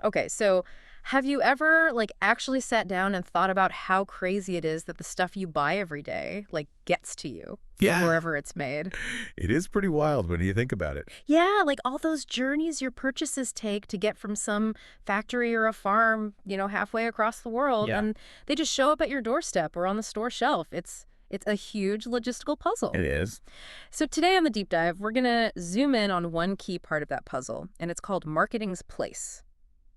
Okay, so have you ever actually sat down and thought about how crazy it is that the stuff you buy every day gets to you from Yeah, wherever it's made? it is pretty wild when you think about it. Yeah, like all those journeys your purchases take to get from some factory or a farm, halfway across the world, Yeah. and they just show up at your doorstep or on the store shelf. It's a huge logistical It puzzle. is. So today on the deep dive, we're going to zoom in on one key part of that puzzle, and it's called marketing's place.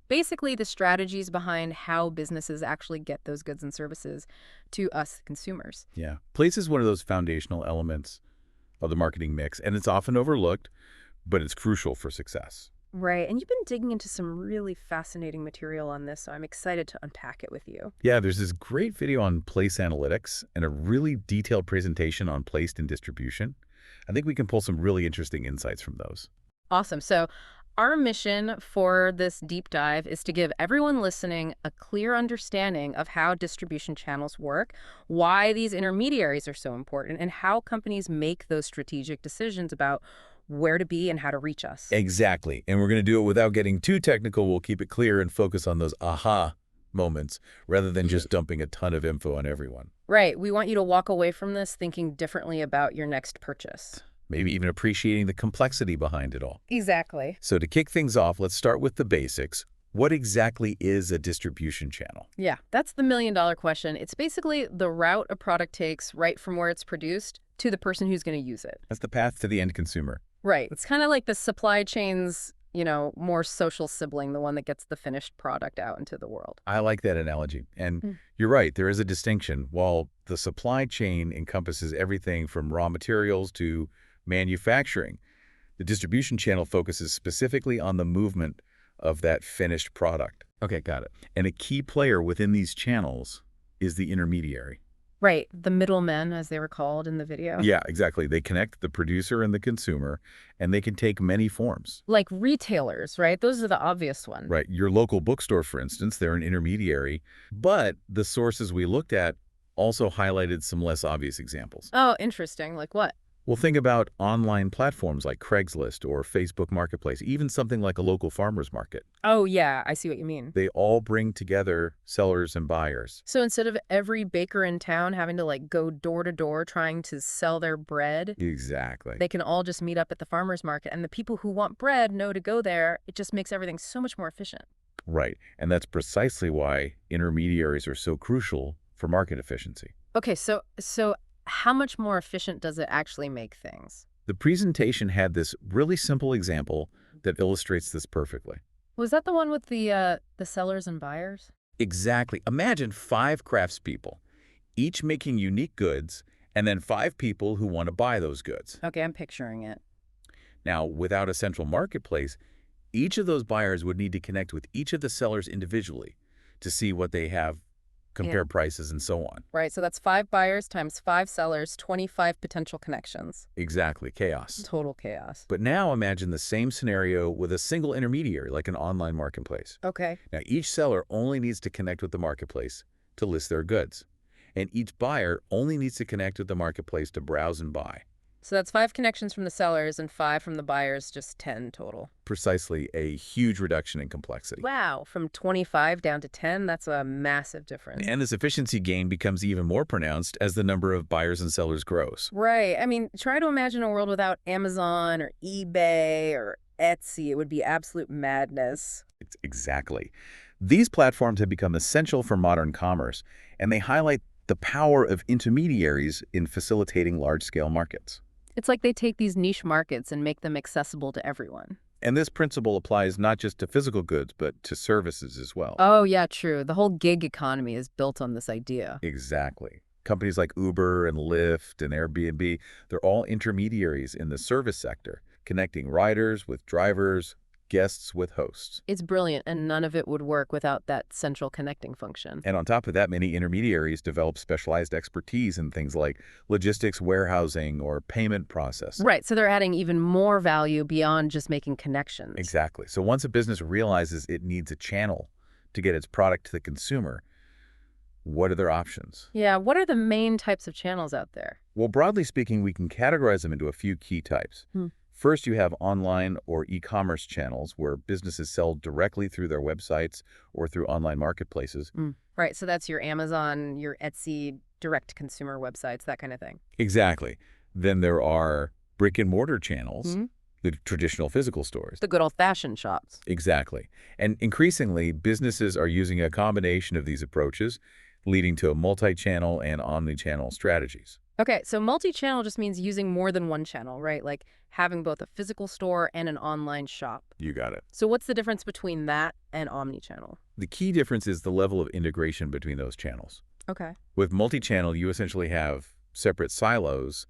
Basically, the strategies behind how businesses actually get those goods and services to us consumers. Yeah. Place is one of those foundational elements of the marketing mix, and it's often overlooked, but it's crucial for success. Right, and you've been digging into some really fascinating material on this, so I'm excited to unpack it with you. Yeah, there's this great video on place analytics and a really detailed presentation on placed and distribution. I think we can pull some really interesting insights from those. Awesome. So, our mission for this deep dive is to give everyone listening a clear understanding of how distribution channels work, why these intermediaries are so important, and how companies make those strategic decisions about where to be and how to reach us. Exactly. And we're going to do it without getting too technical. We'll keep it clear and focus on those aha moments rather than just dumping a ton of info on everyone. Right. We want you to walk away from this thinking differently about your next purchase. Maybe even appreciating the complexity behind it all. Exactly. So to kick things off, let's start with the basics. What exactly is a distribution channel? Yeah, that's the million-dollar question. It's basically the route a product takes right from where it's produced to the person who's going to use it. That's the path to the end consumer. Right. It's kind of like the supply chain's, more social sibling, the one that gets the finished product out into the world. I like that analogy. And Mm. you're right, there is a distinction. While the supply chain encompasses everything from raw materials to manufacturing, the distribution channel focuses specifically on the movement of that finished product. Okay, got it. And a key player within these channels is the intermediary. Right. The middlemen, as they were called in the video. Yeah, exactly. They connect the producer and the consumer, and they can take many forms. Like retailers, right? Those are the obvious ones. Right. Your local bookstore, for instance, they're an intermediary, but the sources we looked at also highlighted some less obvious examples. Oh, interesting. Like what? Well, think about online platforms like Craigslist or Facebook Marketplace, even something like a local farmer's market. Oh, yeah, I see what you mean. They all bring together sellers and buyers. So instead of every baker in town having to go door to door trying to sell their bread, Exactly. they can all just meet up at the farmer's market. And the people who want bread know to go there. It just makes everything so much more efficient. Right. And that's precisely why intermediaries are so crucial for market efficiency. Okay, so how much more efficient does it actually make things? The presentation had this really simple example that illustrates this perfectly. Was that the one with the sellers and buyers? Exactly. Imagine 5 craftspeople, each making unique goods, and then 5 people who want to buy those goods. Okay, I'm picturing it. Now, without a central marketplace, each of those buyers would need to connect with each of the sellers individually to see what they have, compare prices, and so on. Right, so that's 5 buyers times 5 sellers, 25 potential connections. Exactly. Chaos. Total chaos. But now imagine the same scenario with a single intermediary, like an online marketplace. Okay. Now, each seller only needs to connect with the marketplace to list their goods, and each buyer only needs to connect with the marketplace to browse and buy. So that's 5 connections from the sellers and 5 from the buyers, just 10 total. Precisely, a huge reduction in complexity. Wow, from 25 down to 10, that's a massive difference. And this efficiency gain becomes even more pronounced as the number of buyers and sellers grows. Right. I mean, try to imagine a world without Amazon or eBay or Etsy. It would be absolute madness. Exactly. These platforms have become essential for modern commerce, and they highlight the power of intermediaries in facilitating large-scale markets. It's like they take these niche markets and make them accessible to everyone. And this principle applies not just to physical goods, but to services as well. Oh, yeah, true. The whole gig economy is built on this idea. Exactly. Companies like Uber and Lyft and Airbnb, they're all intermediaries in the service sector, connecting riders with drivers, guests with hosts. It's brilliant, and none of it would work without that central connecting function. And on top of that, many intermediaries develop specialized expertise in things like logistics, warehousing, or payment processing. Right, so they're adding even more value beyond just making connections. Exactly. So once a business realizes it needs a channel to get its product to the consumer, what are their options? Yeah, what are the main types of channels out there? Well, broadly speaking, we can categorize them into a few key types. First, you have online or e-commerce channels where businesses sell directly through their websites or through online marketplaces. Right, so that's your Amazon, your Etsy, direct-to-consumer websites, that kind of thing. Exactly. Then there are brick-and-mortar channels, Hmm. the traditional physical stores. The good old-fashioned shops. Exactly. And increasingly, businesses are using a combination of these approaches, leading to multi-channel and omni-channel strategies. Okay, so multi-channel just means using more than one channel, right? Like having both a physical store and an online shop. You got it. So what's the difference between that and omni-channel? The key difference is the level of integration between those channels. Okay. With multi-channel, you essentially have separate silos.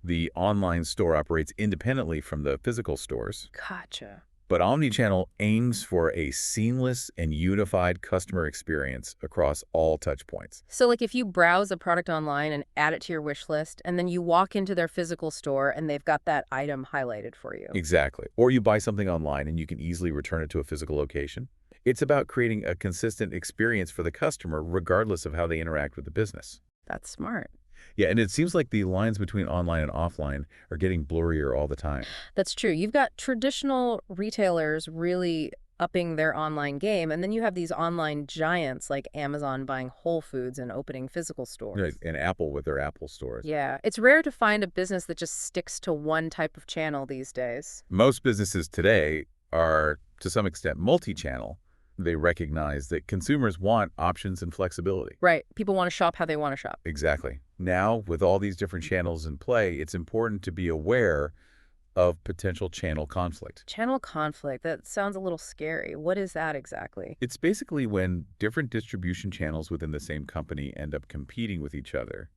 The online store operates independently from the physical stores. Gotcha. But omnichannel aims for a seamless and unified customer experience across all touchpoints. So like if you browse a product online and add it to your wish list, and then you walk into their physical store and they've got that item highlighted for you. Exactly. Or you buy something online and you can easily return it to a physical location. It's about creating a consistent experience for the customer regardless of how they interact with the business. That's smart. Yeah, and it seems like the lines between online and offline are getting blurrier all the time. That's true. You've got traditional retailers really upping their online game, and then you have these online giants like Amazon buying Whole Foods and opening physical Right, stores. and Apple with their Apple stores. Yeah, it's rare to find a business that just sticks to one type of channel these days. Most businesses today are, to some extent, multi-channel. They recognize that consumers want options and flexibility. Right. People want to shop how they want to shop. Exactly. Now, with all these different channels in play, it's important to be aware of potential channel conflict. Channel conflict, that sounds a little scary. What is that exactly? It's basically when different distribution channels within the same company end up competing with each other,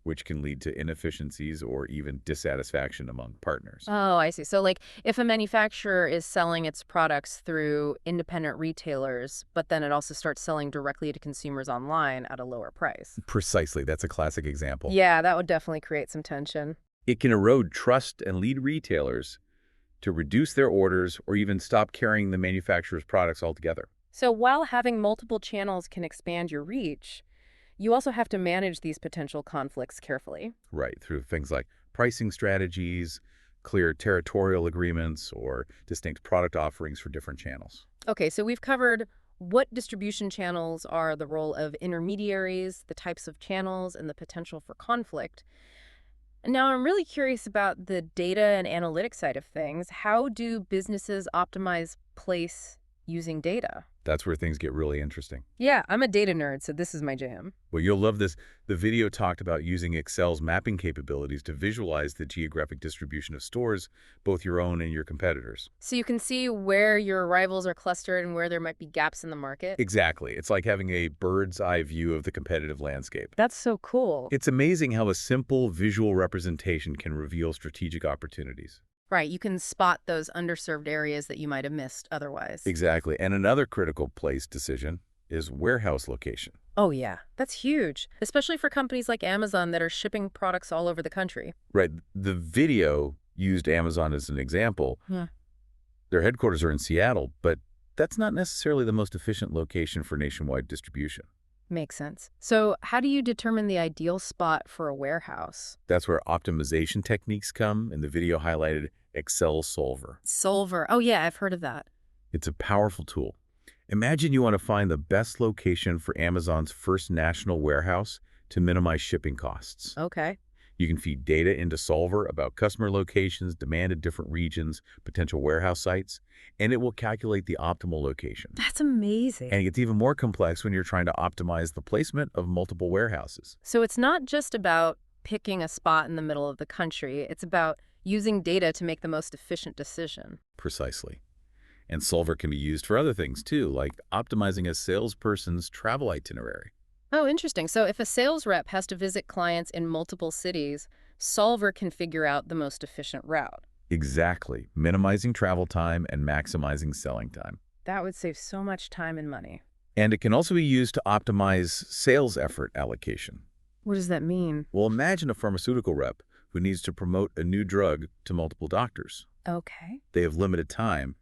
which can lead to inefficiencies or even dissatisfaction among partners. Oh, I see. So, like, if a manufacturer is selling its products through independent retailers, but then it also starts selling directly to consumers online at a lower price. Precisely. That's a classic example. Yeah, that would definitely create some tension. It can erode trust and lead retailers to reduce their orders or even stop carrying the manufacturer's products altogether. So, while having multiple channels can expand your reach, you also have to manage these potential conflicts carefully. Right, through things like pricing strategies, clear territorial agreements, or distinct product offerings for different channels. Okay, so we've covered what distribution channels are, the role of intermediaries, the types of channels, and the potential for conflict. Now, I'm really curious about the data and analytics side of things. How do businesses optimize place using data? That's where things get really interesting. Yeah, I'm a data nerd, so this is my jam. Well, you'll love this. The video talked about using Excel's mapping capabilities to visualize the geographic distribution of stores, both your own and your competitors. So you can see where your rivals are clustered and where there might be gaps in the market. Exactly. It's like having a bird's eye view of the competitive landscape. That's so cool. It's amazing how a simple visual representation can reveal strategic opportunities. Right, you can spot those underserved areas that you might have missed otherwise. Exactly. And another critical place decision is warehouse location. Oh, yeah. That's huge, especially for companies like Amazon that are shipping products all over the country. Right. The video used Amazon as an example. Yeah. Their headquarters are in Seattle, but that's not necessarily the most efficient location for nationwide distribution. Makes sense. So, how do you determine the ideal spot for a warehouse? That's where optimization techniques come, and the video highlighted Excel Solver. Solver. Oh, yeah, I've heard of that. It's a powerful tool. Imagine you want to find the best location for Amazon's first national warehouse to minimize shipping costs. Okay. You can feed data into Solver about customer locations, demand in different regions, potential warehouse sites, and it will calculate the optimal location. That's amazing. And it gets even more complex when you're trying to optimize the placement of multiple warehouses. So, it's not just about picking a spot in the middle of the country, it's about using data to make the most efficient decision. Precisely. And Solver can be used for other things too, like optimizing a salesperson's travel itinerary. Oh, interesting. So if a sales rep has to visit clients in multiple cities, Solver can figure out the most efficient route. Exactly. Minimizing travel time and maximizing selling time. That would save so much time and money. And it can also be used to optimize sales effort allocation. What does that mean? Well, imagine a pharmaceutical rep who needs to promote a new drug to multiple doctors. Okay. They have limited time.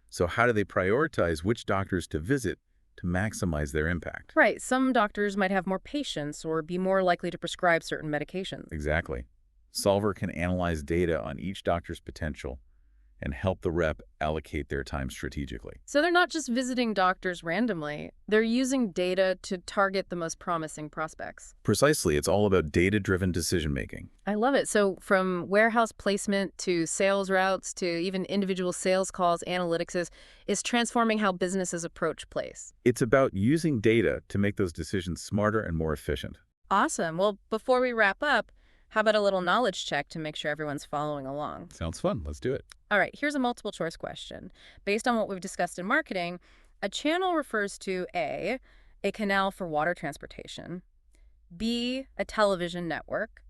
So how do they prioritize which doctors to visit to maximize their impact? Right. Some doctors might have more patients or be more likely to prescribe certain medications. Exactly. Solver can analyze data on each doctor's potential and help the rep allocate their time strategically. So they're not just visiting doctors randomly, they're using data to target the most promising prospects. Precisely, it's all about data-driven decision-making. I love it. So from warehouse placement to sales routes to even individual sales calls, analytics is transforming how businesses approach place. It's about using data to make those decisions smarter and more efficient. Awesome. Well, before we wrap up, how about a little knowledge check to make sure everyone's following along? Sounds fun. Let's do it. All right, here's a multiple choice question. Based on what we've discussed in marketing, a channel refers to a canal for water transportation, B, a television network,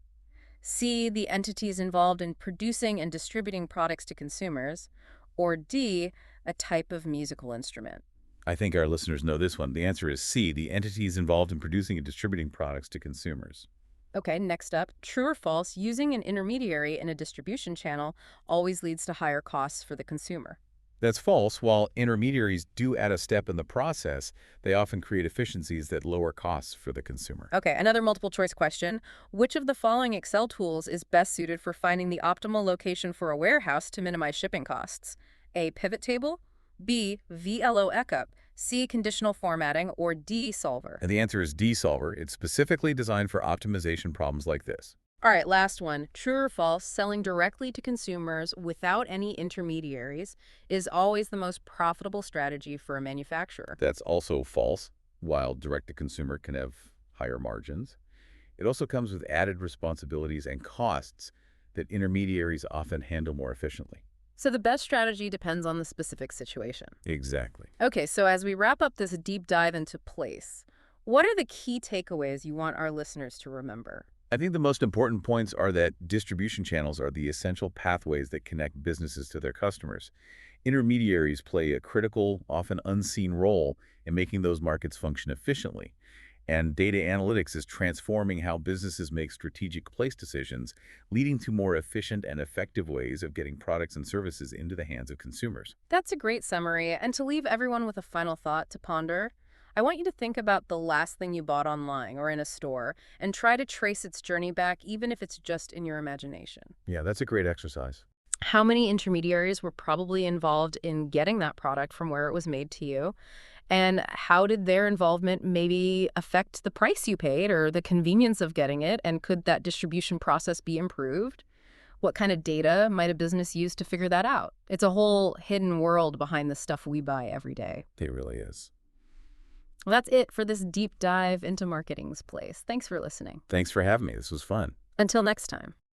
C, the entities involved in producing and distributing products to consumers, or D, a type of musical instrument. I think our listeners know this one. The answer is C, the entities involved in producing and distributing products to consumers. Okay, next up, true or false, using an intermediary in a distribution channel always leads to higher costs for the consumer. That's false. While intermediaries do add a step in the process, they often create efficiencies that lower costs for the consumer. Okay, another multiple choice question. Which of the following Excel tools is best suited for finding the optimal location for a warehouse to minimize shipping costs? A, pivot table, B, VLOOKUP, C, conditional formatting, or D, solver? And the answer is D, solver. It's specifically designed for optimization problems like this. All right, last one. True or false, selling directly to consumers without any intermediaries is always the most profitable strategy for a manufacturer. That's also false. While direct-to-consumer can have higher margins, it also comes with added responsibilities and costs that intermediaries often handle more efficiently. So the best strategy depends on the specific situation. Exactly. Okay, so as we wrap up this deep dive into place, what are the key takeaways you want our listeners to remember? I think the most important points are that distribution channels are the essential pathways that connect businesses to their customers. Intermediaries play a critical, often unseen role in making those markets function efficiently. And data analytics is transforming how businesses make strategic place decisions, leading to more efficient and effective ways of getting products and services into the hands of consumers. That's a great summary. And to leave everyone with a final thought to ponder, I want you to think about the last thing you bought online or in a store and try to trace its journey back, even if it's just in your imagination. Yeah, that's a great exercise. How many intermediaries were probably involved in getting that product from where it was made to you? And how did their involvement maybe affect the price you paid or the convenience of getting it? And could that distribution process be improved? What kind of data might a business use to figure that out? It's a whole hidden world behind the stuff we buy every day. It really is. Well, that's it for this deep dive into marketing's place. Thanks for listening. Thanks for having me. This was fun. Until next time.